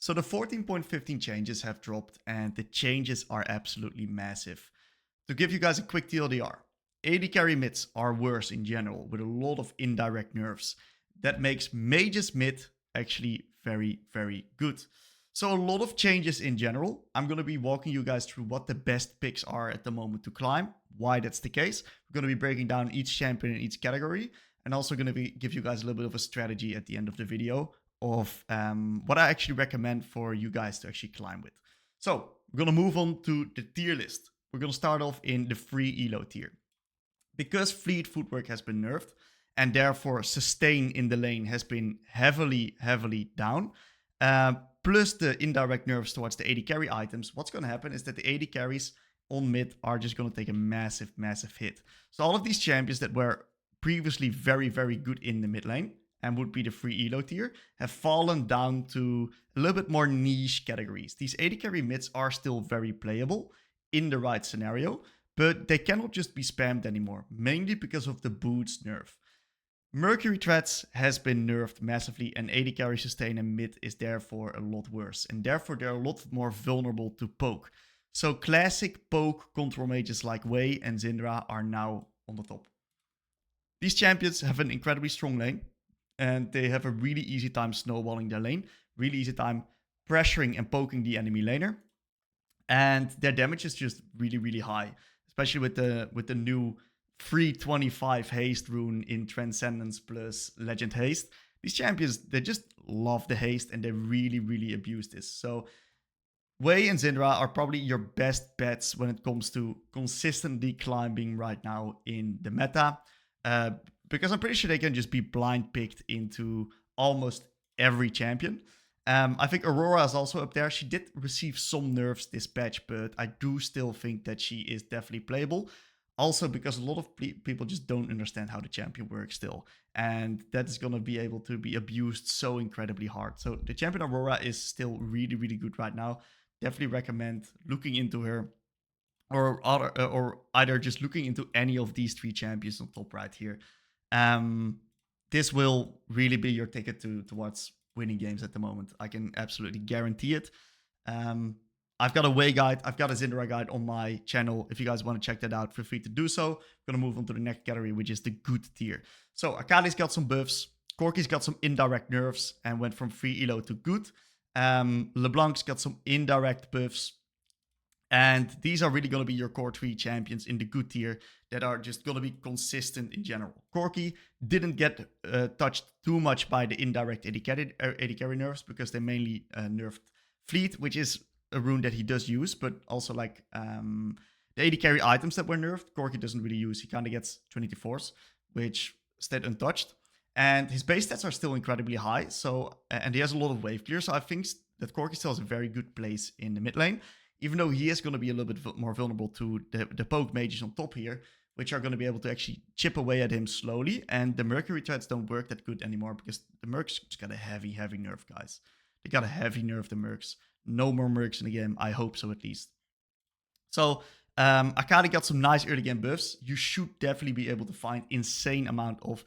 So the 14.15 changes have dropped and the changes are absolutely massive. To give you guys a quick TLDR, AD carry mids are worse in general with a lot of indirect nerfs. That makes mages mid actually very, very good. So a lot of changes in general. I'm going to be walking you guys through what the best picks are at the moment to climb, why that's the case. We're going to be breaking down each champion in each category and also going to give you guys a little bit of a strategy at the end of the video of what I actually recommend for you guys to actually climb with. So we're going to move on to the tier list. We're going to start off in the free elo tier. Because fleet footwork has been nerfed and therefore sustain in the lane has been heavily down, plus the indirect nerfs towards the AD carry items, what's going to happen is that the AD carries on mid are just going to take a massive hit. So all of these champions that were previously very good in the mid lane and would be the free elo tier have fallen down to a little bit more niche categories. These AD carry mids are still very playable in the right scenario, but they cannot just be spammed anymore, mainly because of the boots nerf. Mercury threats has been nerfed massively and AD carry sustain and mid is therefore a lot worse, and therefore they're a lot more vulnerable to poke. So classic poke control mages like Wei and Syndra are now on the top. These champions have an incredibly strong lane and they have a really easy time snowballing their lane, really easy time pressuring and poking the enemy laner, and their damage is just really high, especially with the new free 25 haste rune in Transcendence plus Legend Haste. These champions, they just love the haste and they really abuse this. So Wei and Syndra are probably your best bets when it comes to consistently climbing right now in the meta, because I'm pretty sure they can just be blind picked into almost every champion. I think Aurora is also up there. She did receive some nerfs this patch, but I do still think that she is definitely playable. Also because a lot of people just don't understand how the champion works still. And that is going to be able to be abused so incredibly hard. So the champion Aurora is still really good right now. Definitely recommend looking into her. Or either just looking into any of these three champions on top right here. This will really be your ticket towards winning games at the moment. I can absolutely guarantee it. I've got a Wei guide, I've got a Syndra guide on my channel. If you guys want to check that out, feel free to do so. I'm going to move on to the next category, which is the good tier. So Akali's got some buffs, Corki's got some indirect nerfs and went from free elo to good. LeBlanc's got some indirect buffs. And these are really going to be your core 3 champions in the good tier that are just going to be consistent in general. Corki didn't get touched too much by the indirect AD carry nerfs because they mainly nerfed Fleet, which is a rune that he does use, but also like the AD carry items that were nerfed, Corki doesn't really use. He kind of gets Trinity Force, which stayed untouched. And his base stats are still incredibly high, so and he has a lot of wave clear, so I think that Corki still has a very good place in the mid lane, even though he is going to be a little bit more vulnerable to the poke mages on top here, which are going to be able to actually chip away at him slowly, and the Mercury threats don't work that good anymore because the Mercs just got a heavy nerf, guys. They got a heavy nerf, the Mercs. No more Mercs in the game. I hope so, at least. So, Akali got some nice early game buffs. You should definitely be able to find insane amount of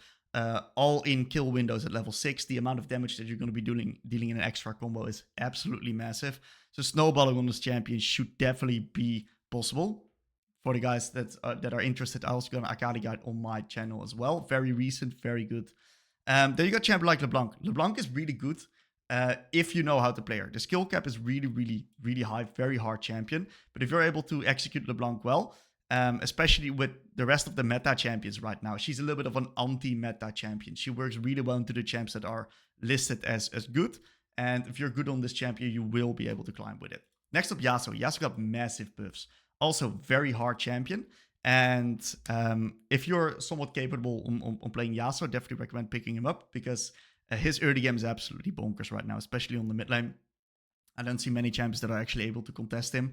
all-in kill windows at level 6. The amount of damage that you're going to be dealing in an extra combo is absolutely massive. So snowballing on this champion should definitely be possible. For the guys that are interested, I also got an Akali guide on my channel as well. Very recent, very good. Then you got champion like LeBlanc. LeBlanc is really good. If you know how to play her. The skill cap is really high, very hard champion. But if you're able to execute LeBlanc well, especially with the rest of the meta champions right now, she's a little bit of an anti-meta champion. She works really well into the champs that are listed as good. And if you're good on this champion, you will be able to climb with it. Next up, Yasuo. Yasuo got massive buffs. Also, very hard champion. And if you're somewhat capable on playing Yasuo, definitely recommend picking him up because his early game is absolutely bonkers right now, especially on the mid lane. I don't see many champions that are actually able to contest him.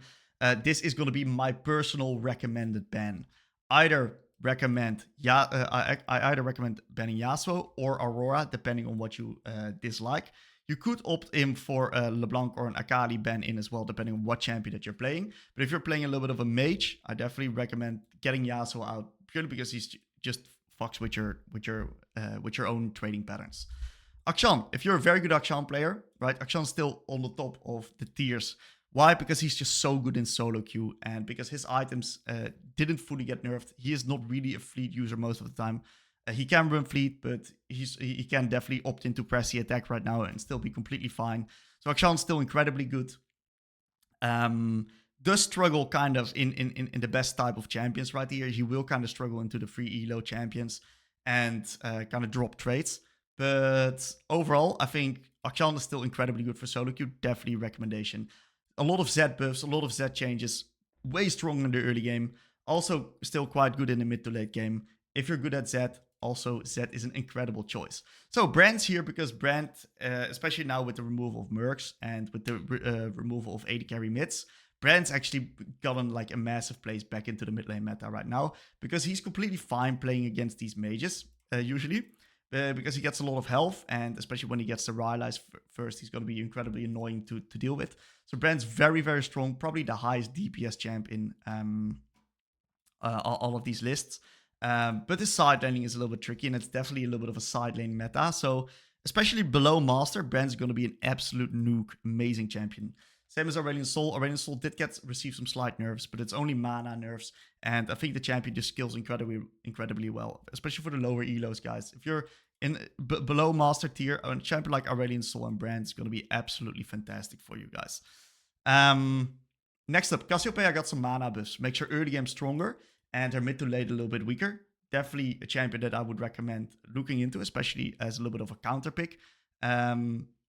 This is going to be my personal recommended ban. I either recommend banning Yasuo or Aurora, depending on what you dislike. You could opt in for a LeBlanc or an Akali ban in as well, depending on what champion that you're playing. But if you're playing a little bit of a mage, I definitely recommend getting Yasuo out purely because he's just fucks with your own trading patterns. Akshan, if you're a very good Akshan player, right? Akshan's still on the top of the tiers. Why? Because he's just so good in solo queue, and because his items didn't fully get nerfed. He is not really a fleet user most of the time. He can run fleet, but he can definitely opt into press the attack right now and still be completely fine. So Akshan's still incredibly good. Does struggle kind of in the best type of champions right here. He will kind of struggle into the free elo champions and kind of drop trades. But overall, I think Akshan is still incredibly good for solo queue. Definitely recommendation. A lot of Z buffs, a lot of Z changes. Way strong in the early game. Also still quite good in the mid to late game. If you're good at Z, also Z is an incredible choice. So Brand's here because Brand, especially now with the removal of Mercs and with the removal of AD carry mids, Brand's actually gotten like a massive place back into the mid lane meta right now because he's completely fine playing against these mages usually. Because he gets a lot of health, and especially when he gets the Rylai's first, he's going to be incredibly annoying to deal with. So Brand's very, very strong, probably the highest DPS champ in all of these lists. But his side laning is a little bit tricky, and it's definitely a little bit of a side lane meta. So especially below Master, Brand's going to be an absolute nuke, amazing champion. Same as Aurelion Sol. Aurelion Sol did receive some slight nerfs, but it's only mana nerfs. And I think the champion just skills incredibly well, especially for the lower elos, guys. If you're in below Master tier, a champion like Aurelion Sol and Brand is going to be absolutely fantastic for you guys. Next up, Cassiopeia got some mana buffs. Makes her early game stronger and her mid to late a little bit weaker. Definitely a champion that I would recommend looking into, especially as a little bit of a counter pick.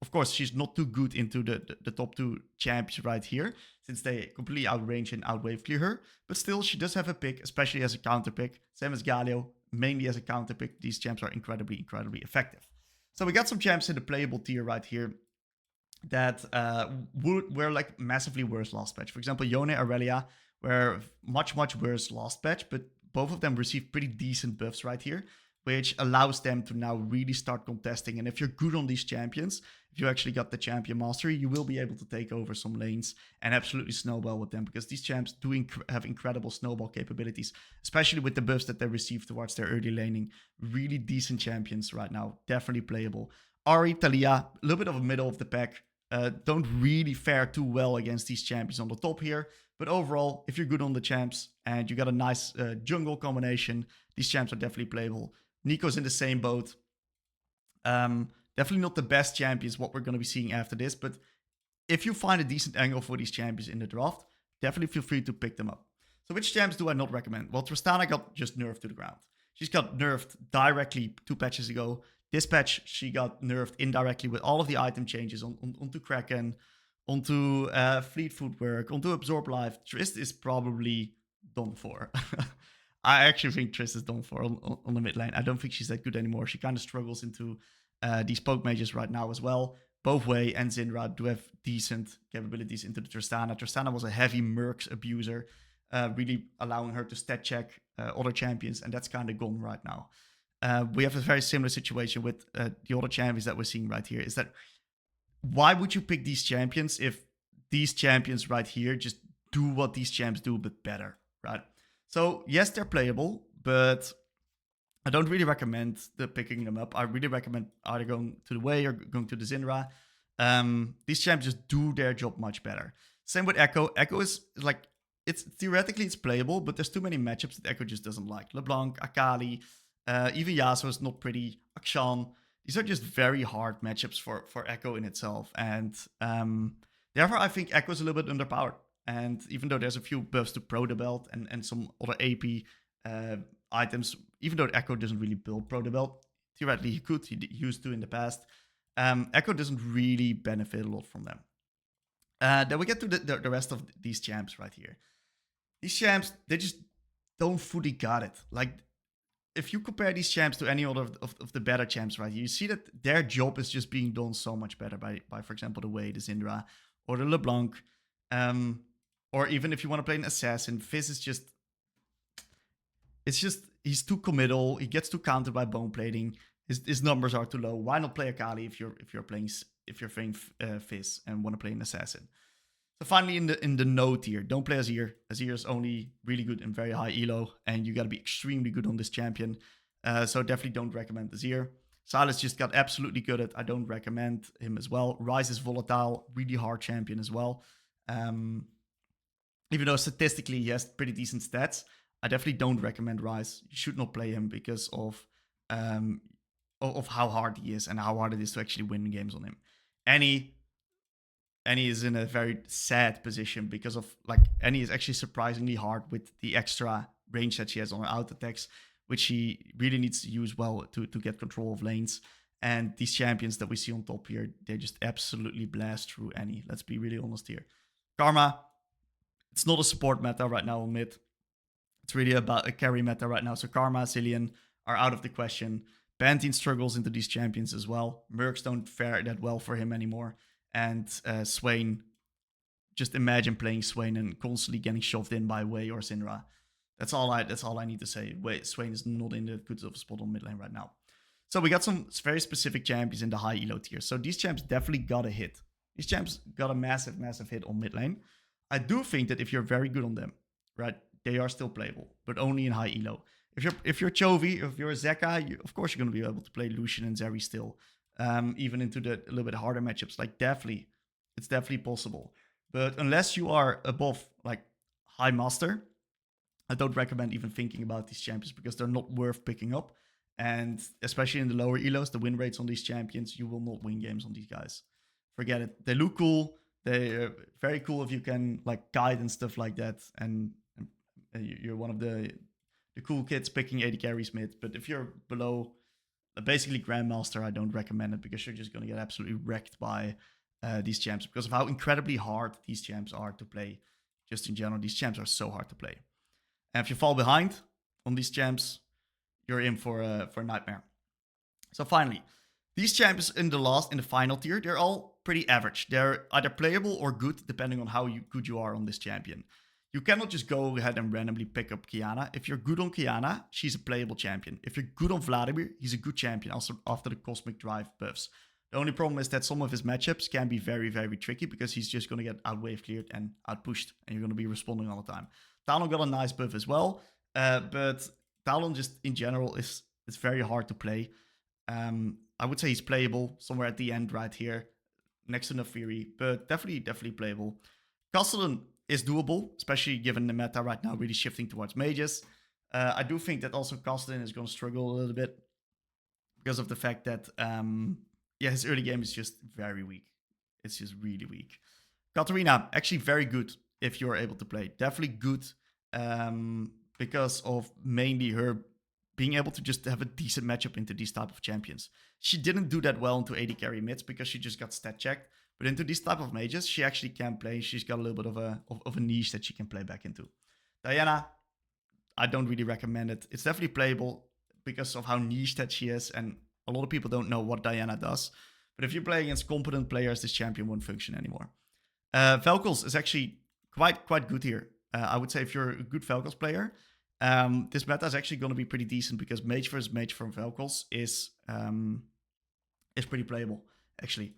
Of course, she's not too good into the top 2 champs right here, since they completely outrange and outwave clear her. But still, she does have a pick, especially as a counter pick. Same as Galio, mainly as a counter pick. These champs are incredibly effective. So we got some champs in the playable tier right here that were like massively worse last patch. For example, Yone, Aurelia were much worse last patch, but both of them received pretty decent buffs right here, which allows them to now really start contesting. And if you're good on these champions, if you actually got the champion mastery, you will be able to take over some lanes and absolutely snowball with them, because these champs do have incredible snowball capabilities, especially with the buffs that they receive towards their early laning. Really decent champions right now, definitely playable. Ahri, Taliyah, a little bit of a middle of the pack. Don't really fare too well against these champions on the top here. But overall, if you're good on the champs and you got a nice jungle combination, these champs are definitely playable. Nico's in the same boat. Definitely not the best champions, what we're going to be seeing after this. But if you find a decent angle for these champions in the draft, definitely feel free to pick them up. So which champs do I not recommend? Well, Tristana got just nerfed to the ground. She's got nerfed directly 2 patches ago. This patch, she got nerfed indirectly with all of the item changes onto Kraken, onto Fleet Footwork, onto Absorb Life. Trist is probably done for. I actually think Trist is done for on the mid lane. I don't think she's that good anymore. She kind of struggles into these poke mages right now as well. Both Wei and Syndra do have decent capabilities into the Tristana. Tristana was a heavy Mercs abuser, really allowing her to stat check other champions, and that's kind of gone right now. We have a very similar situation with the other champions that we're seeing right here. Is that why would you pick these champions if these champions right here just do what these champs do, but better, right? So yes, they're playable, but I don't really recommend picking them up. I really recommend either going to the Wei or going to the Syndra. These champs just do their job much better. Same with Echo. Echo is like, it's theoretically it's playable, but there's too many matchups that Echo just doesn't like. LeBlanc, Akali, even Yasuo is not pretty. Akshan. These are just very hard matchups for Echo in itself. And therefore, I think Echo is a little bit underpowered. And even though there's a few buffs to Pro the Belt and some other AP items, even though Echo doesn't really build Pro the Belt, theoretically he could, he used to in the past. Echo doesn't really benefit a lot from them. Then we get to the rest of these champs right here. These champs, they just don't fully got it. Like, if you compare these champs to any other of the better champs right here, you see that their job is just being done so much better by for example, the Wei, the Syndra, or the LeBlanc. Or even if you want to play an assassin, Fizz is just... It's just, he's too committal. He gets too countered by bone plating. His numbers are too low. Why not play Akali if you're playing Fizz and want to play an assassin? So finally, in the no tier, don't play Azir. Azir is only really good in very high elo, and you got to be extremely good on this champion. So definitely don't recommend Azir. Silas just got absolutely good at. I don't recommend him as well. Ryze is volatile, really hard champion as well. Even though statistically he has pretty decent stats, I definitely don't recommend Ryze. You should not play him because of how hard he is and how hard it is to actually win games on him. Annie is in a very sad position because of Annie is actually surprisingly hard with the extra range that she has on her out attacks, which she really needs to use well to get control of lanes. And these champions that we see on top here, they just absolutely blast through Annie. Let's be really honest here. Karma, it's not a support meta right now on mid. It's really about a carry meta right now. So Karma, Zilean are out of the question. Pantheon struggles into these champions as well. Mercs don't fare that well for him anymore. And Swain, just imagine playing Swain and constantly getting shoved in by Wei or Syndra. That's all I need to say. Swain is not in the good of a spot on mid lane right now. So we got some very specific champions in the high elo tier. So these champs definitely got a hit. These champs got a massive, massive hit on mid lane. I do think that if you're very good on them, right, they are still playable, but only in high elo. If you're Chovy, if you're Zeka, of course you're going to be able to play Lucian and Zeri still, even into the a little bit harder matchups. Like it's definitely possible. But unless you are above like high master, I don't recommend even thinking about these champions because they're not worth picking up. And especially in the lower elos, the win rates on these champions, you will not win games on these guys. Forget it. They look cool. They're very cool if you can like guide and stuff like that. And you're one of the cool kids picking AD carries mid. But if you're below basically Grandmaster, I don't recommend it because you're just going to get absolutely wrecked by these champs because of how incredibly hard these champs are to play. Just in general, these champs are so hard to play. And if you fall behind on these champs, you're in for a nightmare. So finally, these champions in the final tier, they're all pretty average. They're either playable or good, depending on how good you are on this champion. You cannot just go ahead and randomly pick up Qiyana. If you're good on Qiyana, she's a playable champion. If you're good on Vladimir, he's a good champion, also after the Cosmic Drive buffs. The only problem is that some of his matchups can be very, very tricky because he's just going to get outwave cleared and outpushed, and you're going to be responding all the time. Talon got a nice buff as well, but Talon just in general is very hard to play. I would say he's playable somewhere at the end right here, next to Naafiri, but definitely playable. Castellan is doable, especially given the meta right now really shifting towards mages. I do think that also Castellan is going to struggle a little bit because of the fact that, his early game is just very weak. It's just really weak. Katarina, actually very good if you're able to play. Definitely good because of mainly her being able to just have a decent matchup into these type of champions. She didn't do that well into AD carry mids because she just got stat checked. But into these type of mages, she actually can play. She's got a little bit of a niche that she can play back into. Diana, I don't really recommend it. It's definitely playable because of how niche that she is. And a lot of people don't know what Diana does. But if you play against competent players, this champion won't function anymore. Vel'Koz is actually quite good here. I would say if you're a good Vel'Koz player, this meta is actually going to be pretty decent because mage versus mage from Vel'Koz is pretty playable, actually.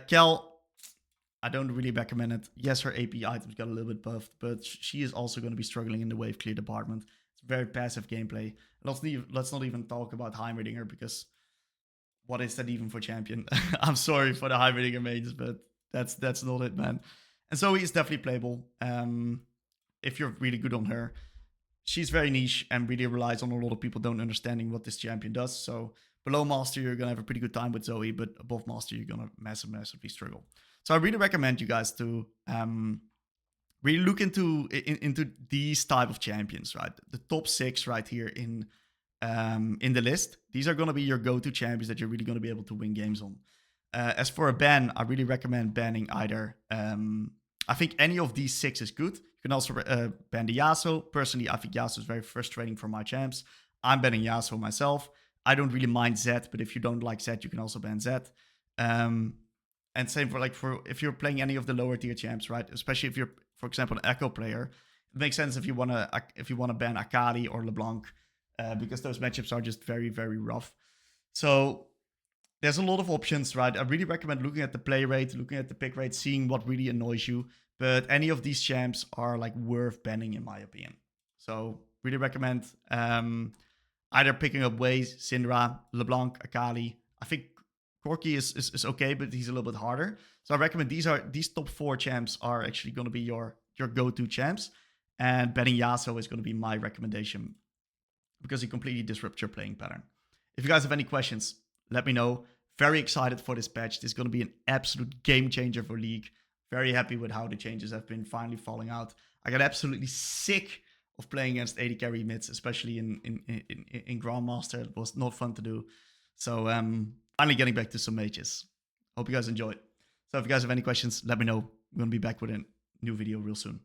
Kel, I don't really recommend it. Yes, her AP items got a little bit buffed, but she is also going to be struggling in the wave clear department. It's very passive gameplay. Let's not even talk about Heimerdinger because what is that even for champion? I'm sorry for the Heimerdinger mages, but that's not it, man. And Zoe is definitely playable if you're really good on her. She's very niche and really relies on a lot of people don't understanding what this champion does. So below Master, you're going to have a pretty good time with Zoe, but above Master, you're going to massively struggle. So I really recommend you guys to really look into these type of champions, right? The top 6 right here in the list. These are going to be your go-to champions that you're really going to be able to win games on. As for a ban, I really recommend banning either... I think any of these 6 is good. You can also ban the Yasuo. Personally, I think Yasuo is very frustrating for my champs. I'm banning Yasuo myself. I don't really mind Zed, but if you don't like Zed, you can also ban Zed. And same for if you're playing any of the lower tier champs, right? Especially if you're, for example, an Echo player, it makes sense if you wanna ban Akali or LeBlanc, because those matchups are just very, very rough. So there's a lot of options, right? I really recommend looking at the play rate, looking at the pick rate, seeing what really annoys you. But any of these champs are like worth banning in my opinion. So really recommend either picking up Waze, Syndra, LeBlanc, Akali. I think Corki is okay, but he's a little bit harder. So I recommend these top 4 champs are actually going to be your go-to champs. And betting Yasuo is going to be my recommendation because he completely disrupts your playing pattern. If you guys have any questions, let me know. Very excited for this patch. This is going to be an absolute game changer for League. Very happy with how the changes have been finally falling out. I got absolutely sick of playing against AD carry mids, especially in Grandmaster. It was not fun to do. So finally getting back to some mages. Hope you guys enjoyed. So if you guys have any questions, let me know. I'm going to be back with a new video real soon.